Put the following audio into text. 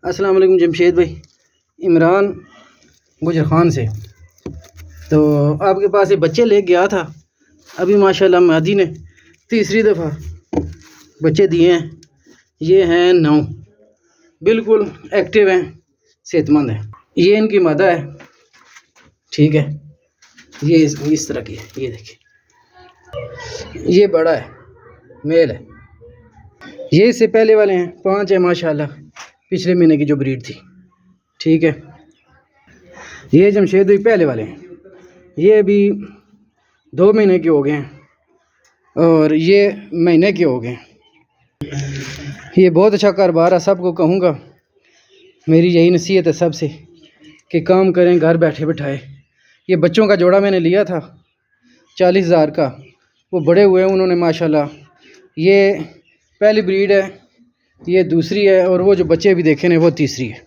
السلام علیکم جمشید بھائی، عمران گجر خان سے۔ تو آپ کے پاس یہ بچے لے گیا تھا، ابھی ماشاءاللہ مہدی نے تیسری دفعہ بچے دیے ہیں۔ یہ ہیں 9، بالکل ایکٹیو ہیں، صحت مند ہیں۔ یہ ان کی مادہ ہے، ٹھیک ہے، یہ اس طرح کی ہے، یہ دیکھیں، یہ بڑا ہے، میل ہے۔ یہ اس سے پہلے والے ہیں، 5 ہیں ماشاءاللہ، پچھلے مہینے کی جو بریڈ تھی، ٹھیک ہے۔ یہ جمشید بھائی پہلے والے ہیں، یہ ابھی 2 مہینے کے ہو گئے ہیں اور یہ مہینے کے ہو گئے ہیں۔ یہ بہت اچھا کاروبار ہے، سب کو کہوں گا، میری یہی نصیحت ہے سب سے کہ کام کریں گھر بیٹھے بٹھائے۔ یہ بچوں کا جوڑا میں نے لیا تھا 40,000 کا، وہ بڑے ہوئے ہیں انہوں نے ماشاءاللہ۔ یہ پہلی بریڈ ہے، یہ دوسری ہے، اور وہ جو بچے بھی دیکھے نے وہ تیسری ہے۔